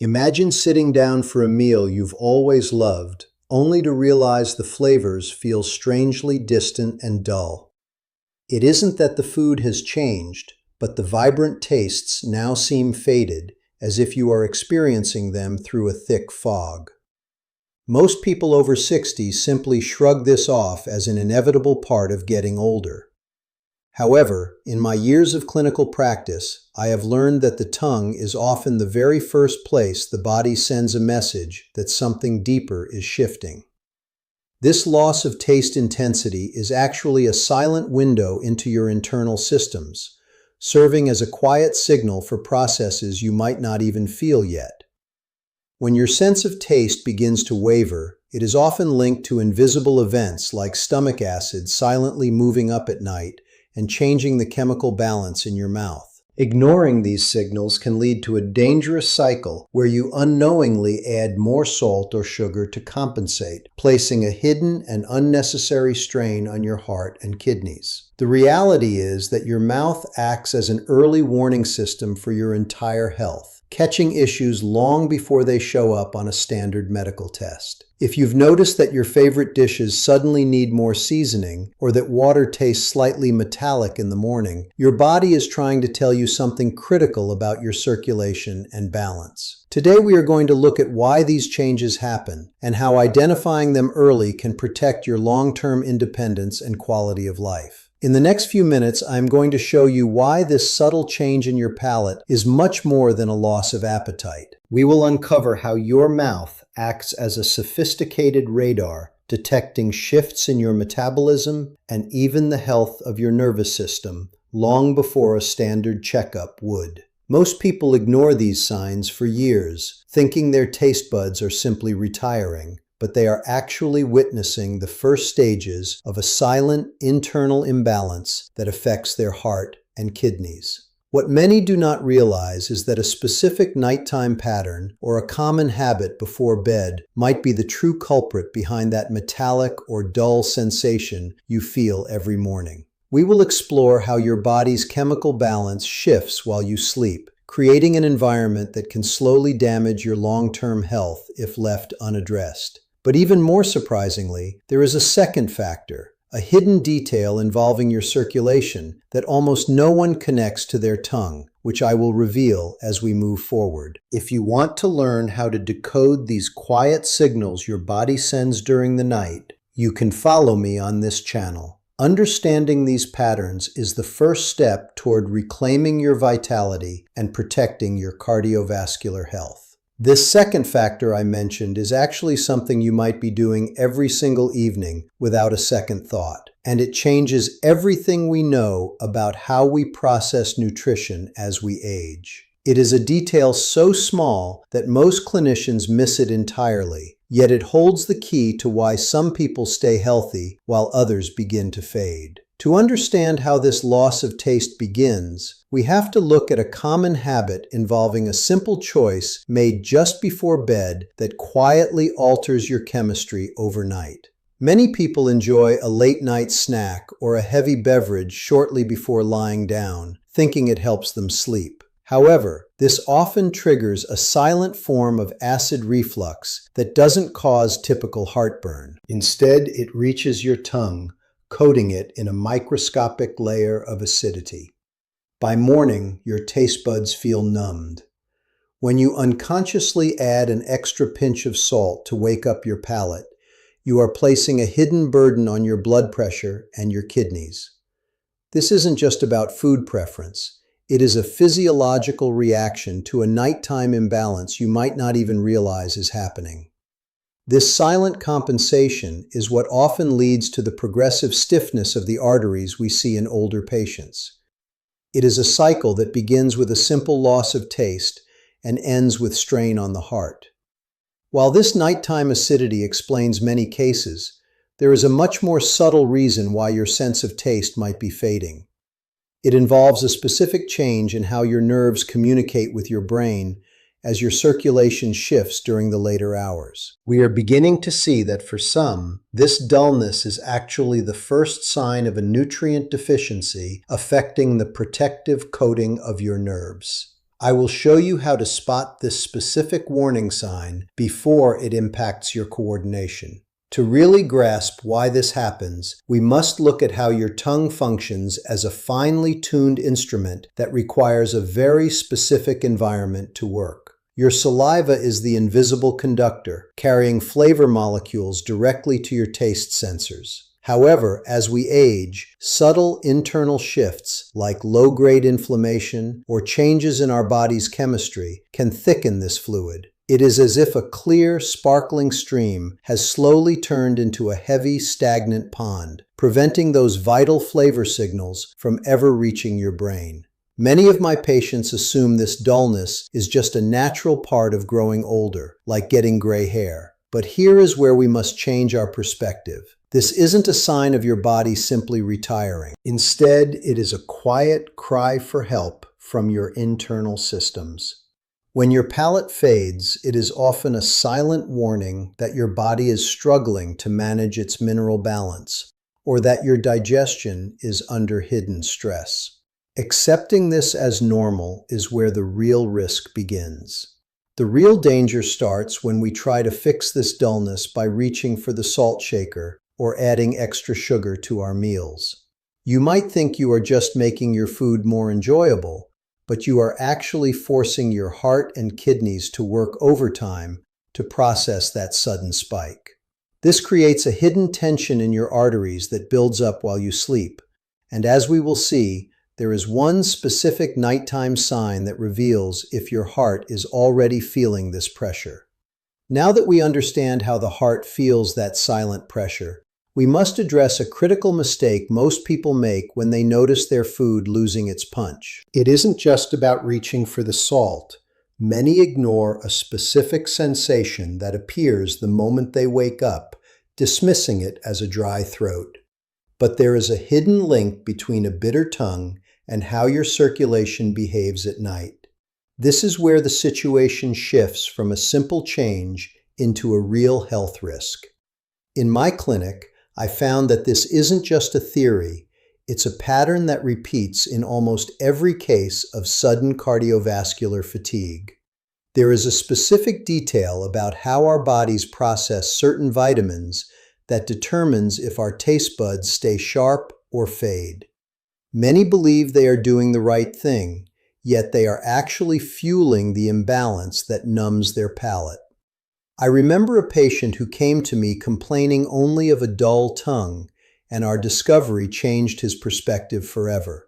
Imagine sitting down for a meal you've always loved, only to realize the flavors feel strangely distant and dull. It isn't that the food has changed, but the vibrant tastes now seem faded, as if you are experiencing them through a thick fog. Most people over 60 simply shrug this off as an inevitable part of getting older. However, in my years of clinical practice, I have learned that the tongue is often the very first place the body sends a message that something deeper is shifting. This loss of taste intensity is actually a silent window into your internal systems, serving as a quiet signal for processes you might not even feel yet. When your sense of taste begins to waver, it is often linked to invisible events like stomach acid silently moving up at night and changing the chemical balance in your mouth. Ignoring these signals can lead to a dangerous cycle where you unknowingly add more salt or sugar to compensate, placing a hidden and unnecessary strain on your heart and kidneys. The reality is that your mouth acts as an early warning system for your entire health, catching issues long before they show up on a standard medical test. If you've noticed that your favorite dishes suddenly need more seasoning, or that water tastes slightly metallic in the morning, your body is trying to tell you something critical about your circulation and balance. Today we are going to look at why these changes happen, and how identifying them early can protect your long-term independence and quality of life. In the next few minutes, I'm going to show you why this subtle change in your palate is much more than a loss of appetite. We will uncover how your mouth acts as a sophisticated radar, detecting shifts in your metabolism and even the health of your nervous system long before a standard checkup would. Most people ignore these signs for years, thinking their taste buds are simply retiring, but they are actually witnessing the first stages of a silent internal imbalance that affects their heart and kidneys. What many do not realize is that a specific nighttime pattern or a common habit before bed might be the true culprit behind that metallic or dull sensation you feel every morning. We will explore how your body's chemical balance shifts while you sleep, creating an environment that can slowly damage your long-term health if left unaddressed. But even more surprisingly, there is a second factor, a hidden detail involving your circulation that almost no one connects to their tongue, which I will reveal as we move forward. If you want to learn how to decode these quiet signals your body sends during the night, you can follow me on this channel. Understanding these patterns is the first step toward reclaiming your vitality and protecting your cardiovascular health. This second factor I mentioned is actually something you might be doing every single evening without a second thought, and it changes everything we know about how we process nutrition as we age. It is a detail so small that most clinicians miss it entirely, yet it holds the key to why some people stay healthy while others begin to fade. To understand how this loss of taste begins, we have to look at a common habit involving a simple choice made just before bed that quietly alters your chemistry overnight. Many people enjoy a late-night snack or a heavy beverage shortly before lying down, thinking it helps them sleep. However, this often triggers a silent form of acid reflux that doesn't cause typical heartburn. Instead, it reaches your tongue, coating it in a microscopic layer of acidity. By morning, your taste buds feel numbed. When you unconsciously add an extra pinch of salt to wake up your palate, you are placing a hidden burden on your blood pressure and your kidneys. This isn't just about food preference. It is a physiological reaction to a nighttime imbalance you might not even realize is happening. This silent compensation is what often leads to the progressive stiffness of the arteries we see in older patients. It is a cycle that begins with a simple loss of taste and ends with strain on the heart. While this nighttime acidity explains many cases, there is a much more subtle reason why your sense of taste might be fading. It involves a specific change in how your nerves communicate with your brain as your circulation shifts during the later hours. We are beginning to see that for some, this dullness is actually the first sign of a nutrient deficiency affecting the protective coating of your nerves. I will show you how to spot this specific warning sign before it impacts your coordination. To really grasp why this happens, we must look at how your tongue functions as a finely tuned instrument that requires a very specific environment to work. Your saliva is the invisible conductor, carrying flavor molecules directly to your taste sensors. However, as we age, subtle internal shifts like low-grade inflammation or changes in our body's chemistry can thicken this fluid. It is as if a clear, sparkling stream has slowly turned into a heavy, stagnant pond, preventing those vital flavor signals from ever reaching your brain. Many of my patients assume this dullness is just a natural part of growing older, like getting gray hair. But here is where we must change our perspective. This isn't a sign of your body simply retiring. Instead, it is a quiet cry for help from your internal systems. When your palate fades, it is often a silent warning that your body is struggling to manage its mineral balance, or that your digestion is under hidden stress. Accepting this as normal is where the real risk begins. The real danger starts when we try to fix this dullness by reaching for the salt shaker or adding extra sugar to our meals. You might think you are just making your food more enjoyable, but you are actually forcing your heart and kidneys to work overtime to process that sudden spike. This creates a hidden tension in your arteries that builds up while you sleep, and as we will see, there is one specific nighttime sign that reveals if your heart is already feeling this pressure. Now that we understand how the heart feels that silent pressure, we must address a critical mistake most people make when they notice their food losing its punch. It isn't just about reaching for the salt. Many ignore a specific sensation that appears the moment they wake up, dismissing it as a dry throat. But there is a hidden link between a bitter tongue and how your circulation behaves at night. This is where the situation shifts from a simple change into a real health risk. In my clinic, I found that this isn't just a theory, it's a pattern that repeats in almost every case of sudden cardiovascular fatigue. There is a specific detail about how our bodies process certain vitamins that determines if our taste buds stay sharp or fade. Many believe they are doing the right thing, yet they are actually fueling the imbalance that numbs their palate. I remember a patient who came to me complaining only of a dull tongue, and our discovery changed his perspective forever.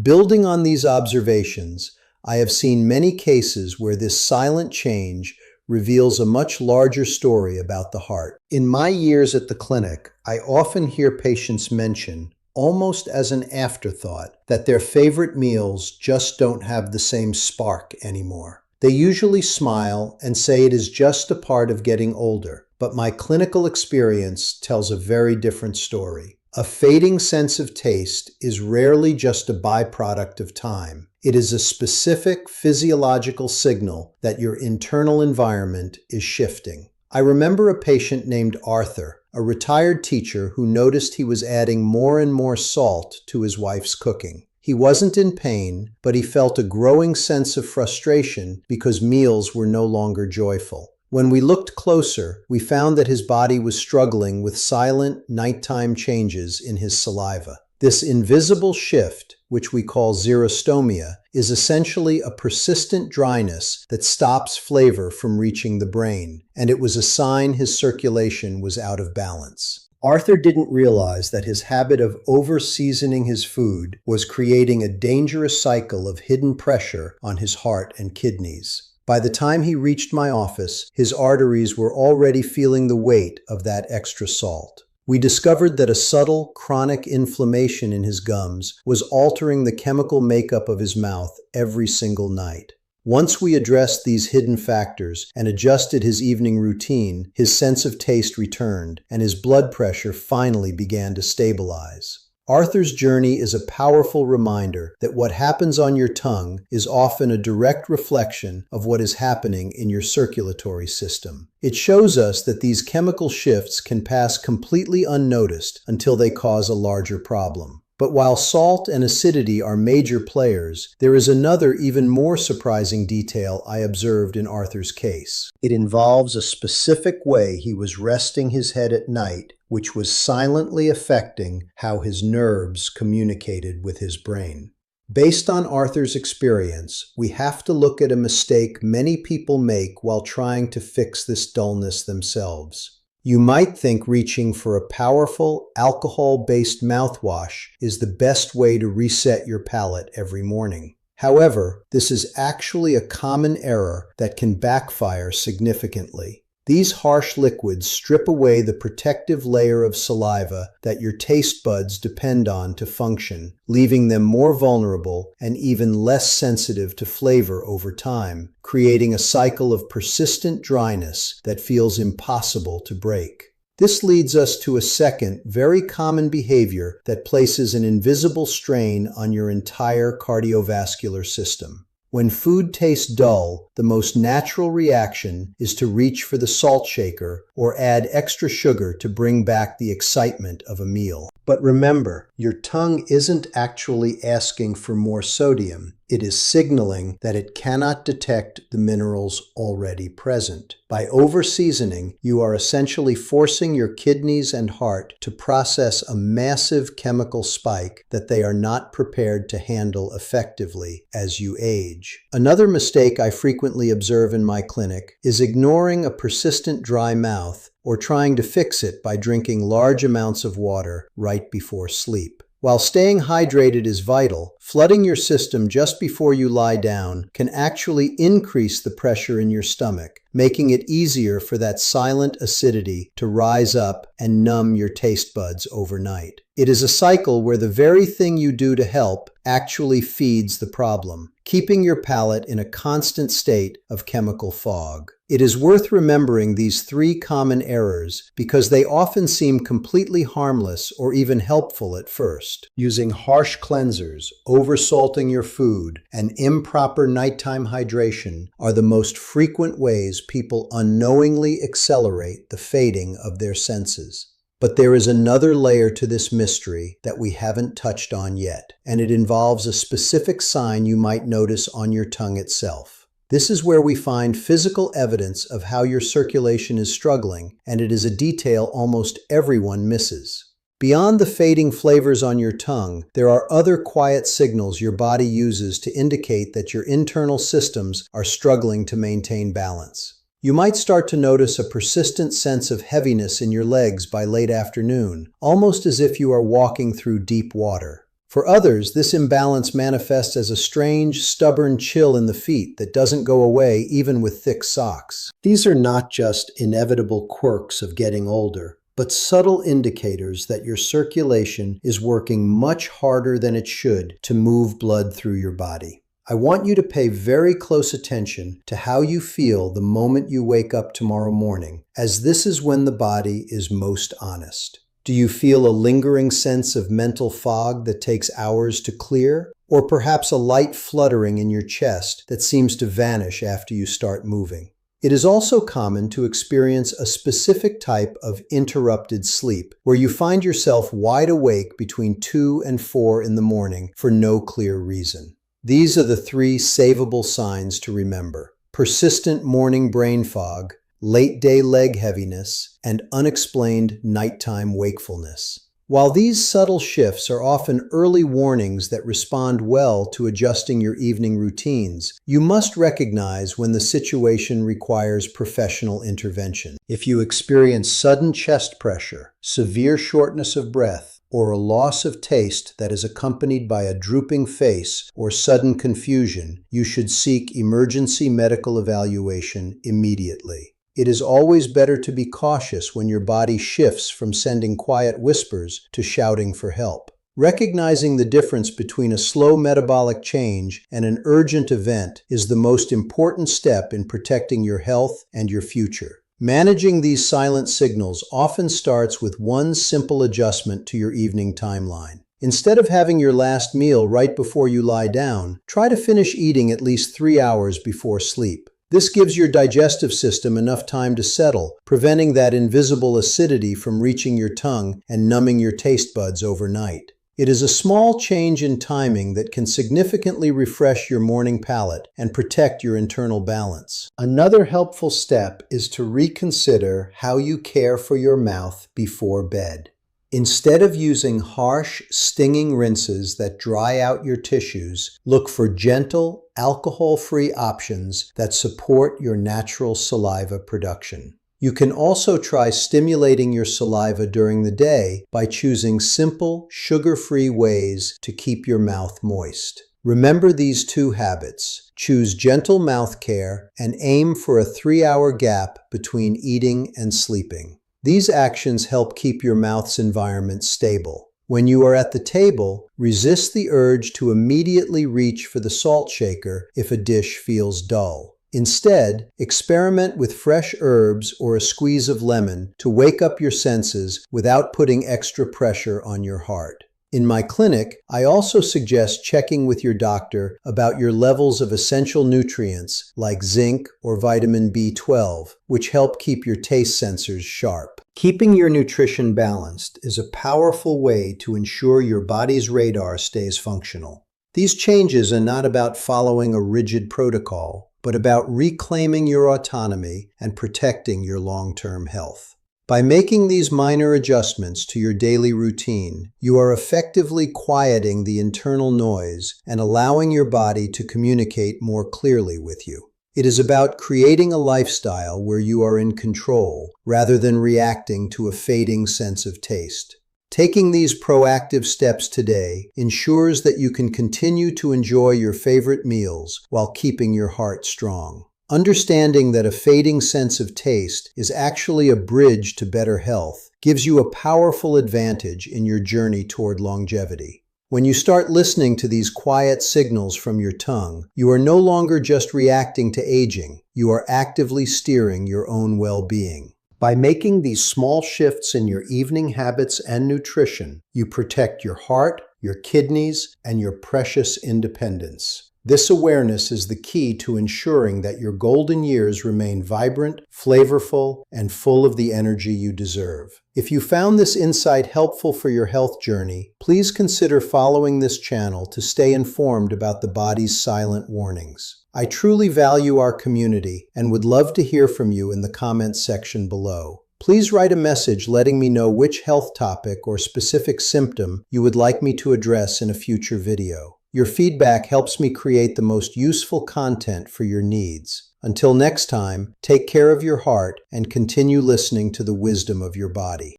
Building on these observations, I have seen many cases where this silent change reveals a much larger story about the heart. In my years at the clinic, I often hear patients mention, almost as an afterthought, that their favorite meals just don't have the same spark anymore. They usually smile and say it is just a part of getting older, but my clinical experience tells a very different story. A fading sense of taste is rarely just a byproduct of time. It is a specific physiological signal that your internal environment is shifting. I remember a patient named Arthur, a retired teacher who noticed he was adding more and more salt to his wife's cooking. He wasn't in pain, but he felt a growing sense of frustration because meals were no longer joyful. When we looked closer, we found that his body was struggling with silent, nighttime changes in his saliva. This invisible shift, which we call xerostomia, is essentially a persistent dryness that stops flavor from reaching the brain, and it was a sign his circulation was out of balance. Arthur didn't realize that his habit of over-seasoning his food was creating a dangerous cycle of hidden pressure on his heart and kidneys. By the time he reached my office, his arteries were already feeling the weight of that extra salt. We discovered that a subtle, chronic inflammation in his gums was altering the chemical makeup of his mouth every single night. Once we addressed these hidden factors and adjusted his evening routine, his sense of taste returned, and his blood pressure finally began to stabilize. Arthur's journey is a powerful reminder that what happens on your tongue is often a direct reflection of what is happening in your circulatory system. It shows us that these chemical shifts can pass completely unnoticed until they cause a larger problem. But while salt and acidity are major players, there is another even more surprising detail I observed in Arthur's case. It involves a specific way he was resting his head at night, which was silently affecting how his nerves communicated with his brain. Based on Arthur's experience, we have to look at a mistake many people make while trying to fix this dullness themselves. You might think reaching for a powerful, alcohol-based mouthwash is the best way to reset your palate every morning. However, this is actually a common error that can backfire significantly. These harsh liquids strip away the protective layer of saliva that your taste buds depend on to function, leaving them more vulnerable and even less sensitive to flavor over time, creating a cycle of persistent dryness that feels impossible to break. This leads us to a second, very common behavior that places an invisible strain on your entire cardiovascular system. When food tastes dull, the most natural reaction is to reach for the salt shaker or add extra sugar to bring back the excitement of a meal. But remember, your tongue isn't actually asking for more sodium. It is signaling that it cannot detect the minerals already present. By over-seasoning, you are essentially forcing your kidneys and heart to process a massive chemical spike that they are not prepared to handle effectively as you age. Another mistake I frequently observe in my clinic is ignoring a persistent dry mouth or trying to fix it by drinking large amounts of water right before sleep. While staying hydrated is vital, flooding your system just before you lie down can actually increase the pressure in your stomach, making it easier for that silent acidity to rise up and numb your taste buds overnight. It is a cycle where the very thing you do to help actually feeds the problem, keeping your palate in a constant state of chemical fog. It is worth remembering these three common errors because they often seem completely harmless or even helpful at first. Using harsh cleansers, oversalting your food, and improper nighttime hydration are the most frequent ways people unknowingly accelerate the fading of their senses. But there is another layer to this mystery that we haven't touched on yet, and it involves a specific sign you might notice on your tongue itself. This is where we find physical evidence of how your circulation is struggling, and it is a detail almost everyone misses. Beyond the fading flavors on your tongue, there are other quiet signals your body uses to indicate that your internal systems are struggling to maintain balance. You might start to notice a persistent sense of heaviness in your legs by late afternoon, almost as if you are walking through deep water. For others, this imbalance manifests as a strange, stubborn chill in the feet that doesn't go away even with thick socks. These are not just inevitable quirks of getting older, but subtle indicators that your circulation is working much harder than it should to move blood through your body. I want you to pay very close attention to how you feel the moment you wake up tomorrow morning, as this is when the body is most honest. Do you feel a lingering sense of mental fog that takes hours to clear? Or perhaps a light fluttering in your chest that seems to vanish after you start moving? It is also common to experience a specific type of interrupted sleep, where you find yourself wide awake between 2 and 4 in the morning for no clear reason. These are the 3 savable signs to remember: persistent morning brain fog, late-day leg heaviness, and unexplained nighttime wakefulness. While these subtle shifts are often early warnings that respond well to adjusting your evening routines, you must recognize when the situation requires professional intervention. If you experience sudden chest pressure, severe shortness of breath, or a loss of taste that is accompanied by a drooping face or sudden confusion, you should seek emergency medical evaluation immediately. It is always better to be cautious when your body shifts from sending quiet whispers to shouting for help. Recognizing the difference between a slow metabolic change and an urgent event is the most important step in protecting your health and your future. Managing these silent signals often starts with one simple adjustment to your evening timeline. Instead of having your last meal right before you lie down, try to finish eating at least 3 hours before sleep. This gives your digestive system enough time to settle, preventing that invisible acidity from reaching your tongue and numbing your taste buds overnight. It is a small change in timing that can significantly refresh your morning palate and protect your internal balance. Another helpful step is to reconsider how you care for your mouth before bed. Instead of using harsh, stinging rinses that dry out your tissues, look for gentle, alcohol-free options that support your natural saliva production. You can also try stimulating your saliva during the day by choosing simple, sugar-free ways to keep your mouth moist. Remember these two habits. Choose gentle mouth care and aim for a 3-hour gap between eating and sleeping. These actions help keep your mouth's environment stable. When you are at the table, resist the urge to immediately reach for the salt shaker if a dish feels dull. Instead, experiment with fresh herbs or a squeeze of lemon to wake up your senses without putting extra pressure on your heart. In my clinic, I also suggest checking with your doctor about your levels of essential nutrients like zinc or vitamin B12, which help keep your taste sensors sharp. Keeping your nutrition balanced is a powerful way to ensure your body's radar stays functional. These changes are not about following a rigid protocol, but about reclaiming your autonomy and protecting your long-term health. By making these minor adjustments to your daily routine, you are effectively quieting the internal noise and allowing your body to communicate more clearly with you. It is about creating a lifestyle where you are in control rather than reacting to a fading sense of taste. Taking these proactive steps today ensures that you can continue to enjoy your favorite meals while keeping your heart strong. Understanding that a fading sense of taste is actually a bridge to better health gives you a powerful advantage in your journey toward longevity. When you start listening to these quiet signals from your tongue, you are no longer just reacting to aging, you are actively steering your own well-being. By making these small shifts in your evening habits and nutrition, you protect your heart, your kidneys, and your precious independence. This awareness is the key to ensuring that your golden years remain vibrant, flavorful, and full of the energy you deserve. If you found this insight helpful for your health journey, please consider following this channel to stay informed about the body's silent warnings. I truly value our community and would love to hear from you in the comments section below. Please write a message letting me know which health topic or specific symptom you would like me to address in a future video. Your feedback helps me create the most useful content for your needs. Until next time, take care of your heart and continue listening to the wisdom of your body.